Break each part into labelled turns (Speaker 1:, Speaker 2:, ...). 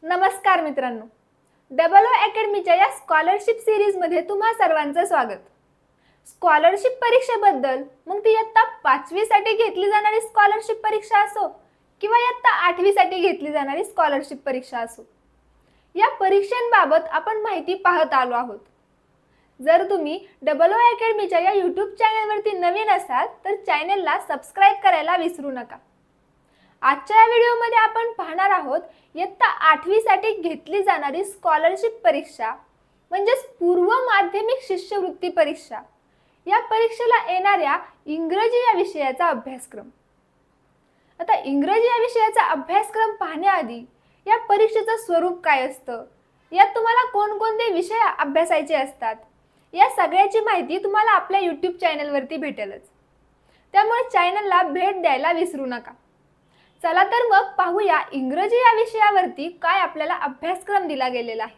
Speaker 1: नमस्कार मित्रांनो, double O अकॅडमीच्या या स्कॉलरशिप सिरीजमध्ये तुम्हा सर्वांचं स्वागत. स्कॉलरशिप परीक्षेबद्दल मग ती इयत्ता 5वी साठी घेतली जाणारी स्कॉलरशिप परीक्षा असो किंवा इयत्ता 8वी साठी घेतली जाणारी स्कॉलरशिप परीक्षा असो, या परीक्षांबाबत आपण माहिती पाहत आलो आहोत. जर तुम्ही डबल ओ अकॅडमीच्या या यूट्यूब चॅनलवरती नवीन असाल तर चॅनलला सबस्क्राइब करायला विसरू नका. आजच्या व्हिडिओमध्ये आपण पाहणार आहोत इयत्ता 8वी साठी घेतली जाणारी स्कॉलरशिप परीक्षा म्हणजेच पूर्व माध्यमिक शिष्यवृत्ती परीक्षा. या परीक्षेला येणाऱ्या इंग्रजी या विषयाचा अभ्यासक्रम. आता इंग्रजी या विषयाचा अभ्यासक्रम पाहण्याआधी या परीक्षेचं स्वरूप काय असतं, यात तुम्हाला कोणकोणते विषय अभ्यासायचे असतात, या सगळ्याची माहिती तुम्हाला आपल्या यूट्यूब चॅनलवरती भेटेलच. त्यामुळे चॅनलला भेट द्यायला विसरू नका. चला तर मग पाहूया इंग्रजी या विषयावरती काय आपल्याला अभ्यासक्रम दिला गेलेला आहे.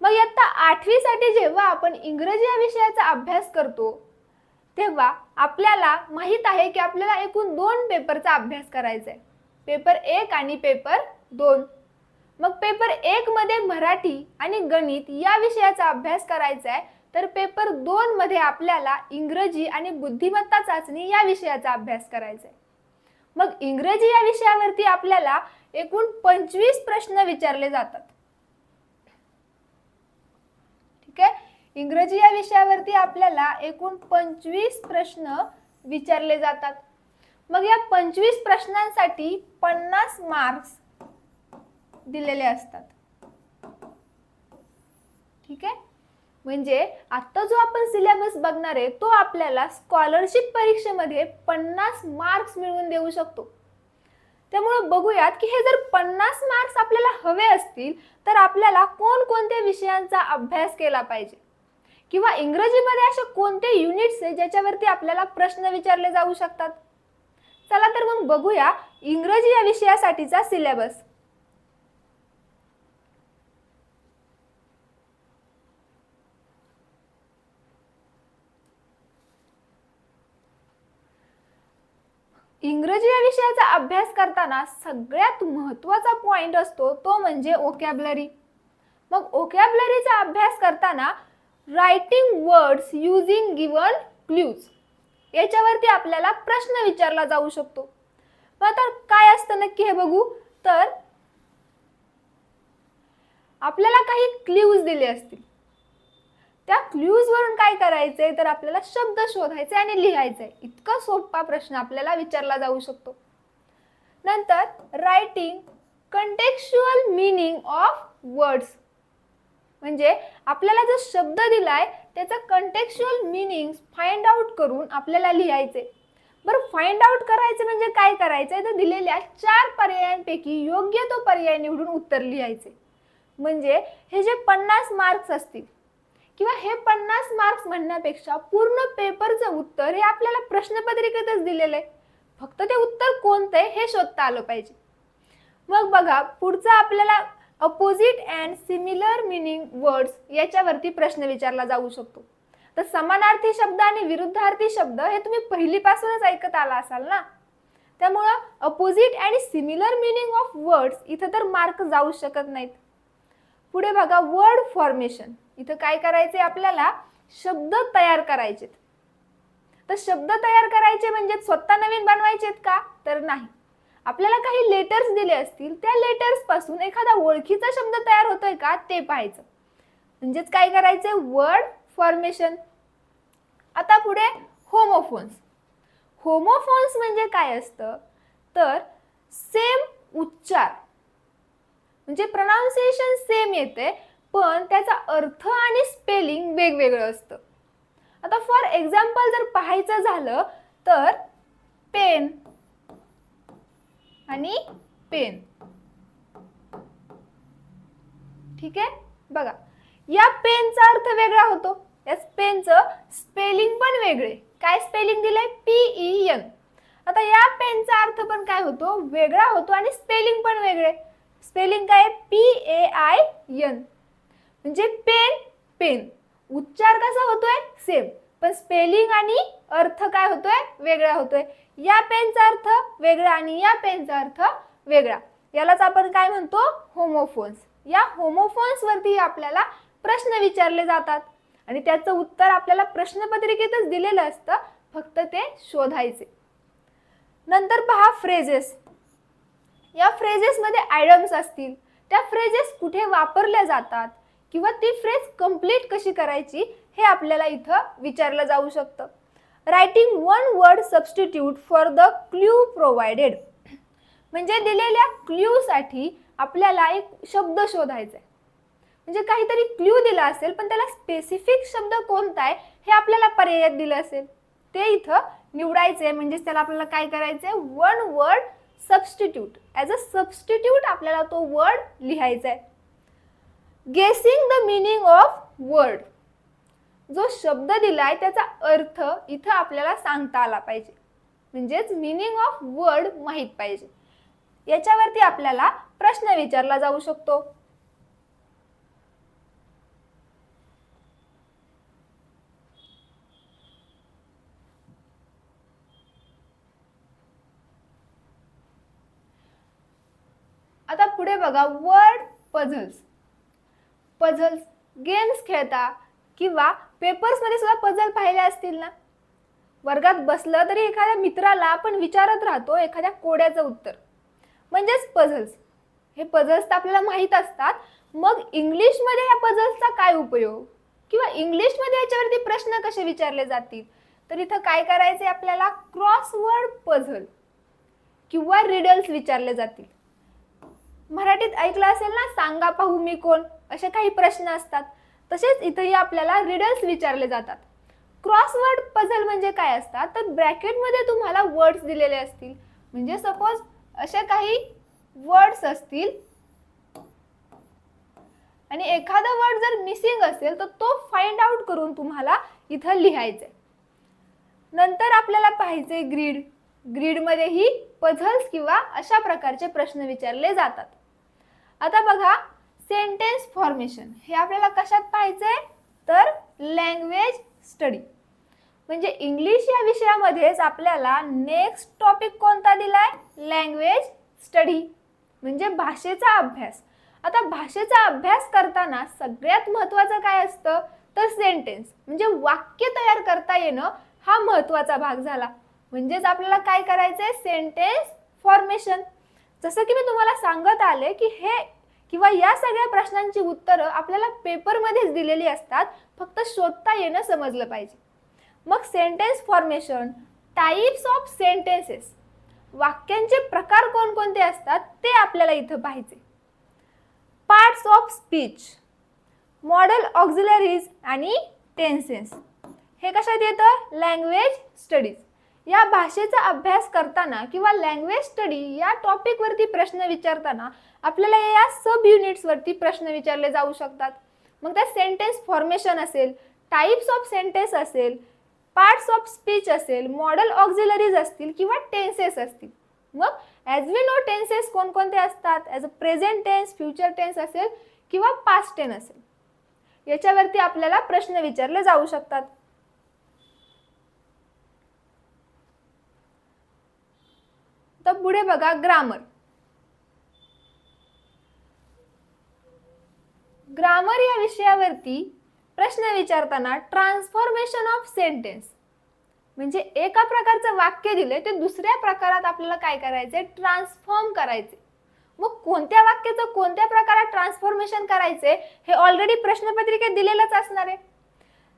Speaker 1: मग इयत्ता 8वी साठी जेव्हा आपण इंग्रजी या विषयाचा अभ्यास करतो तेव्हा आपल्याला माहित आहे की आपल्याला एकूण 2 पेपरचा अभ्यास करायचा आहे, पेपर 1 आणि पेपर 2. मग पेपर 1 मध्ये मराठी आणि गणित या विषयाचा अभ्यास करायचा आहे, तर पेपर 2 मध्ये आपल्याला इंग्रजी आणि बुद्धिमत्ता चाचणी या विषयाचा अभ्यास करायचा आहे. मग इंग्रजी या विषयावरती आपल्याला एकूण 25 प्रश्न विचारले जातात. ठीक आहे, इंग्रजी या विषयावरती आपल्याला एकूण 25 प्रश्न विचारले जातात. मग या 25 प्रश्नांसाठी 50 मार्क्स दिलेले असतात. ठीक आहे, म्हणजे आता जो आपण सिलेबस बघणार आहे तो आपल्याला स्कॉलरशिप परीक्षेमध्ये 50 मार्क्स मिळवून देऊ शकतो. त्यामुळे बघूयात की हे जर 50 मार्क्स आपल्याला हवे असतील तर आपल्याला कोणकोणत्या विषयांचा अभ्यास केला पाहिजे किंवा इंग्रजीमध्ये असे कोणते युनिट्स आहे ज्याच्यावरती आपल्याला प्रश्न विचारले जाऊ शकतात. चला तर मग बघूया इंग्रजी या विषयासाठीचा सिलेबस. इंग्रजी या विषयाचा अभ्यास करताना सगळ्यात महत्त्वाचा पॉइंट असतो तो म्हणजे वोकॅब्युलरी. मग वोकॅब्युलरीचा अभ्यास करताना writing words using given clues याच्यावरती आपल्याला प्रश्न विचारला जाऊ शकतो. मग आता काय असतं नक्की हे बघू. तर आपल्याला काही क्लूज दिले असतील, त्या क्लूज वरून काय करायचंय तर आपल्याला शब्द शोधायचे आणि लिहायचे. इतका सोपा प्रश्न आपल्याला विचारला जाऊ शकतो. नंतर रायटिंग कंटेक्स्चुअल मीनिंग ऑफ वर्ड्स, म्हणजे आपल्याला जो शब्द दिलाय त्याचा कंटेक्स्चुअल मीनिंग फाइंड आउट करून आपल्याला लिहायचे. बरं, फाइंड आउट करायचे म्हणजे काय करायचंय तर दिलेल्या 4 पर्यायांपैकी योग्य तो पर्याय निवडून उत्तर लिहायचे. म्हणजे हे जे 50 मार्क्स असतील किंवा हे 50 मार्क्स म्हणण्यापेक्षा पूर्ण पेपरचं उत्तर हे आपल्याला प्रश्नपत्रिकेतच दिलेलं आहे, फक्त ते उत्तर कोणतं आहे हे शोधता आलं पाहिजे. मग बघा पुढचा आपल्याला opposite and similar meaning words याच्यावरती प्रश्न विचारला जाऊ शकतो. तर समानार्थी शब्द आणि विरुद्धार्थी शब्द हे तुम्ही पहिलीपासूनच ऐकत आला असाल ना, त्यामुळं अपोजिट आणि सिमिलर मिनिंग ऑफ वर्ड्स इथं तर मार्क जाऊ शकत नाहीत. पुढे बघा वर्ड फॉर्मेशन. इथं काय करायचे आपल्याला शब्द तयार करायचे. तर शब्द तयार करायचे म्हणजे स्वतः नवीन बनवायचेत का तर नाही, आपल्याला काही लेटर्स दिले असतील त्या लेटर्स पासून एखादा ओळखीचा शब्द तयार होतोय का ते पाहायचं. म्हणजेच काय करायचे वर्ड फॉर्मेशन. आता पुढे होमोफोन्स. होमोफोन्स म्हणजे काय असतं तर सेम उच्चार, म्हणजे प्रोनाउन्सिएशन सेम येते पण त्याचा अर्थ आणि स्पेलिंग वेगवेगळं असतं. आता फॉर एक्झाम्पल जर पाहायचं झालं तर पेन आणि पेन. ठीक आहे, बघा या पेनचा अर्थ वेगळा होतो, या पेनचं स्पेलिंग पण वेगळे. काय स्पेलिंग दिलंय PEN. आता या पेनचा अर्थ पण काय होतो वेगळा होतो आणि स्पेलिंग पण वेगळे. स्पेलिंग काय PAIN. म्हणजे पेन पेन, उच्चार कसा होतोय सेम पण स्पेलिंग आणि अर्थ काय होतोय वेगळा होतोय. या पेनचा अर्थ वेगळा आणि या पेनचा अर्थ वेगळा. यालाच आपण काय म्हणतो, होमोफोन्स. या होमोफोन्स वरती आपल्याला प्रश्न विचारले जातात आणि त्याचं उत्तर आपल्याला प्रश्नपत्रिकेतच दिलेलं असतं, फक्त ते शोधायचे. नंतर पहा फ्रेजेस. या फ्रेजेस मध्ये आयडम्स असतील, त्या फ्रेजेस कुठे वापरल्या जातात किंवा ती फ्रेज कंप्लीट कशी करायची हे आपल्याला इथं विचारलं जाऊ शकतं. Writing one word substitute for the clue provided. म्हणजे दिलेल्या क्ल्यू साठी आपल्याला एक शब्द शोधायचा आहे. म्हणजे काहीतरी क्ल्यू दिला असेल पण त्याला स्पेसिफिक शब्द कोणता आहे हे आपल्याला पर्यायात दिलं असेल, ते इथं निवडायचे. म्हणजे त्याला आपल्याला काय करायचंय, one word substitute, as a substitute आपल्याला तो वर्ड लिहायचा आहे. गेसिंग द मीनिंग ऑफ वर्ड. जो शब्द दिलाय त्याचा अर्थ इथं आपल्याला सांगता आला पाहिजे, म्हणजेच मीनिंग ऑफ वर्ड माहित पाहिजे. याच्यावरती आपल्याला प्रश्न विचारला जाऊ शकतो. आता पुढे बघा, वर्ड पझल्स. पझल्स गेम्स खेळता किंवा पेपर्स मध्ये सुद्धा पझल पाहिले असतील ना. वर्गात बसलं तरी एखाद्या मित्राला आपण विचारत राहतो एखाद्या कोड्याचं उत्तर, म्हणजेच पझल्स. हे पझल्स तर आपल्याला माहित असतात. मग इंग्लिश मध्ये या पझल्सचा काय उपयोग किंवा इंग्लिश मध्ये याच्यावरती प्रश्न कसे विचारले जातील, तर इथं काय करायचे, आपल्याला क्रॉसवर्ड पझल किंवा रिडल्स विचारले जातील. मराठीत ऐकलं असेल ना, सांगा पाहू मी कोण, असे काही प्रश्न असतात. तसेच इथंही आपल्याला रिडल्स विचारले जातात. क्रॉसवर्ड पझल म्हणजे काय असतात, तर ब्रॅकेटमध्ये तुम्हाला वर्ड्स दिलेले असतील. म्हणजे सपोज असे काही वर्ड्स असतील आणि एखादा वर्ड जर मिसिंग असेल तर तो फाइंड आउट करून तुम्हाला इथं लिहायचंय. नंतर आपल्याला पाहायचे ग्रीड. ग्रीडमध्येही पझल्स किंवा अशा प्रकारचे प्रश्न विचारले जातात. आता बघा, सेंटेन्स फॉर्मेशन. हे आपल्याला कशात पाहायचंय, तर लँग्वेज स्टडी. म्हणजे इंग्लिश या विषयामध्येच आपल्याला नेक्स्ट टॉपिक कोणता दिलाय, लँग्वेज स्टडी, म्हणजे भाषेचा अभ्यास. आता भाषेचा अभ्यास करताना सगळ्यात महत्त्वाचं काय असतं, तर सेंटेन्स, म्हणजे वाक्य तयार करता येणं हा महत्त्वाचा भाग झाला. म्हणजेच आपल्याला काय करायचंय, सेंटेन्स फॉर्मेशन. जसं की मी तुम्हाला सांगत आले की हे किंवा या सगळ्या प्रश्नांची उत्तरं आपल्याला पेपरमध्येच दिलेली असतात, फक्त शोधता येणं समजलं पाहिजे. मग sentence formation, types of sentences, वाक्यांचे प्रकार कोणकोणते असतात ते आपल्याला इथं पाहायचे. Parts of speech, modal auxiliaries आणि टेन्सेस. हे कशात येतं, लँग्वेज स्टडीज. या भाषेचा अभ्यास करताना किंवा लँग्वेज स्टडी या टॉपिक वरती प्रश्न विचारताना आपल्याला या सब युनिट्स वरती प्रश्न विचारले जाऊ शकतात. मग त्या सेंटेन्स फॉर्मेशन असेल, टाइप्स ऑफ सेंटेन्स असेल, पार्ट्स ऑफ स्पीच असेल, मॉडल ऑक्झिलरीज असतील किंवा टेन्सेस असतील. मग ॲज वी नो टेन्सेस कोणकोणते असतात, as a present tense, future tense असेल किंवा पास्ट टेन्स असेल. याच्यावरती आपल्याला प्रश्न विचारले जाऊ शकतात. तर पुढे बघा, ग्रामर. ग्रामर या विषयावरती प्रश्न विचारताना ट्रान्सफॉर्मेशन ऑफ सेंटेन्स, म्हणजे एका प्रकारचं वाक्य दिले ते दुसऱ्या प्रकारात आपल्याला काय करायचे, ट्रान्सफॉर्म करायचे. मग कोणत्या वाक्याचं कोणत्या प्रकारात ट्रान्सफॉर्मेशन करायचे हे ऑलरेडी प्रश्नपत्रिकेत दिलेलंच असणार आहे.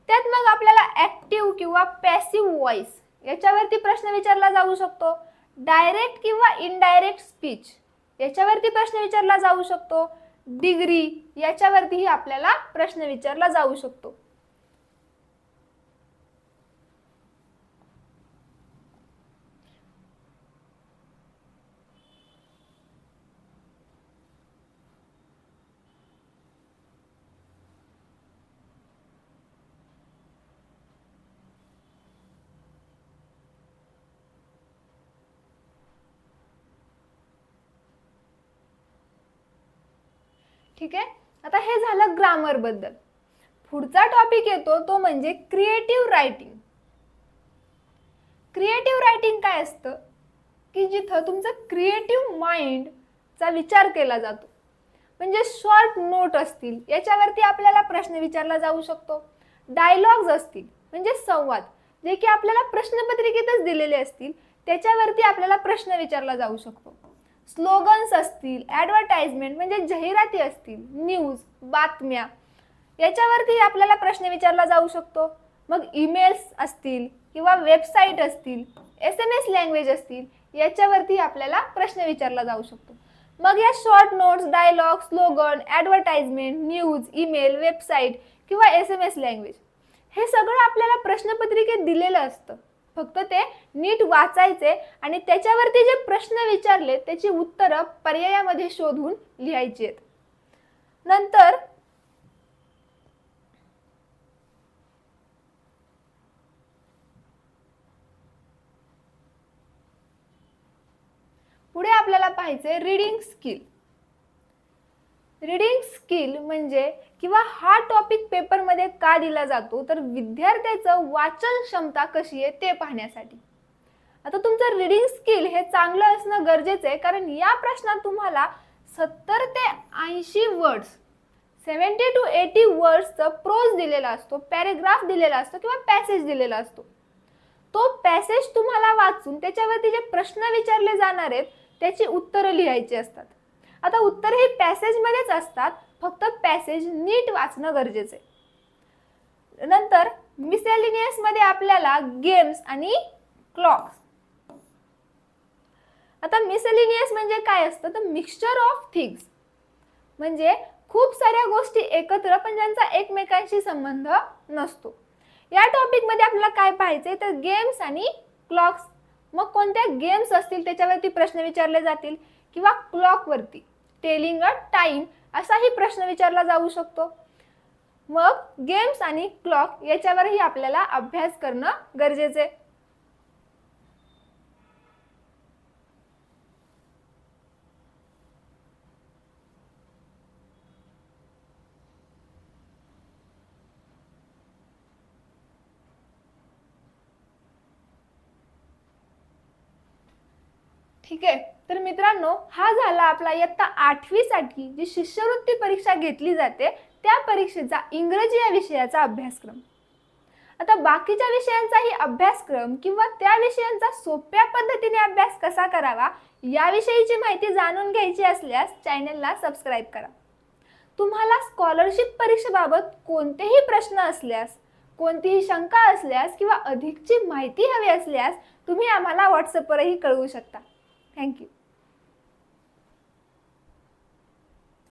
Speaker 1: त्यात मग आपल्याला ऍक्टिव्ह किंवा पॅसिव्ह व्हॉइस याच्यावरती प्रश्न विचारला जाऊ शकतो. डायरेक्ट किंवा इनडायरेक्ट स्पीच याच्यावरती प्रश्न विचारला जाऊ शकतो. डिग्री याच्यावरतीही आपल्याला प्रश्न विचारला जाऊ शकतो. ठीक आहे. आता हे झालं ग्रामर बद्दल. पुढचा टॉपिक येतो तो म्हणजे क्रिएटिव्ह रायटिंग. क्रिएटिव्ह रायटिंग काय असतं की जिथं तुमचं क्रिएटिव्ह माइंड चा विचार केला जातो. म्हणजे शॉर्ट नोट असतील याच्यावरती आपल्याला प्रश्न विचारला जाऊ शकतो. डायलॉग्स असतील म्हणजे संवाद, जे की आपल्याला प्रश्नपत्रिकेतच दिलेले असतील त्याच्यावरती आपल्याला प्रश्न विचारला जाऊ शकतो. स्लोगन्स असतील, ॲडव्हर्टाइजमेंट म्हणजे जाहिराती असतील, न्यूज, बातम्या याच्यावरती आपल्याला प्रश्न विचारला जाऊ शकतो. मग ईमेल्स असतील किंवा वेबसाईट असतील, SMS लँग्वेज असतील याच्यावरती आपल्याला प्रश्न विचारला जाऊ शकतो. मग या short notes, dialogue, slogan, advertisement, news, email, website किंवा SMS लँग्वेज हे सगळं आपल्याला प्रश्नपत्रिकेत दिलेलं असतं. फक्त ते नीट वाचायचे आणि त्याच्यावरती जे प्रश्न विचारले त्याची उत्तरं पर्यायामध्ये शोधून लिहायची आहेत. नंतर पुढे आपल्याला पाहायचे रीडिंग स्किल. रीडिंग स्किल म्हणजे किंवा हा टॉपिक पेपरमध्ये का दिला जातो तर विद्यार्थ्याचं वाचन क्षमता कशी आहे ते पाहण्यासाठी. आता तुमचं रीडिंग स्किल हे चांगलं असणं गरजेचं आहे, कारण या प्रश्नात तुम्हाला 70 ते 80 वर्ड्स, 70 to 80 वर्ड्सचं प्रोज दिलेला असतो, पॅरेग्राफ दिलेला असतो किंवा पॅसेज दिलेला असतो. तो पॅसेज तुम्हाला वाचून त्याच्यावरती जे प्रश्न विचारले जाणार आहेत त्याची उत्तरं लिहायची असतात. आता उत्तर हे पॅसेजमध्येच असतात, फक्त पॅसेज नीट वाचणं गरजेचं आहे. नंतर मिसलेनियस मध्ये आपल्याला गेम्स आणि क्लॉक्स. आता मिसलेनियस म्हणजे काय असतं तर मिक्सचर ऑफ थिंग्स, म्हणजे खूप साऱ्या गोष्टी एकत्र पण ज्यांचा एकमेकांशी संबंध नसतो. या टॉपिक मध्ये आपल्याला काय पाहायचंय तर गेम्स आणि क्लॉक्स. मग कोणत्या गेम्स असतील त्याच्यावरती प्रश्न विचारले जातील किंवा क्लॉक वरती टेलिंग अ टाइम असाही प्रश्न विचारला जाऊ शकतो. मग गेम्स आणि क्लॉक याच्यावरही आपल्याला अभ्यास करणं गरजेचे आहे. ठीक आहे, तर मित्रांनो हा झाला आपला इयत्ता 8वी साठी जी शिष्यवृत्ती परीक्षा घेतली जाते त्या परीक्षेचा इंग्रजी या विषयाचा अभ्यासक्रम. आता बाकीच्या विषयांचाही अभ्यासक्रम किंवा त्या विषयांचा सोप्या पद्धतीने अभ्यास कसा करावा याविषयीची माहिती जाणून घ्यायची असल्यास चॅनलला सबस्क्राईब करा. तुम्हाला स्कॉलरशिप परीक्षेबाबत कोणतेही प्रश्न असल्यास, कोणतीही शंका असल्यास किंवा अधिकची माहिती हवी असल्यास तुम्ही आम्हाला व्हॉट्सअपवरही कळवू शकता. थँक्यू.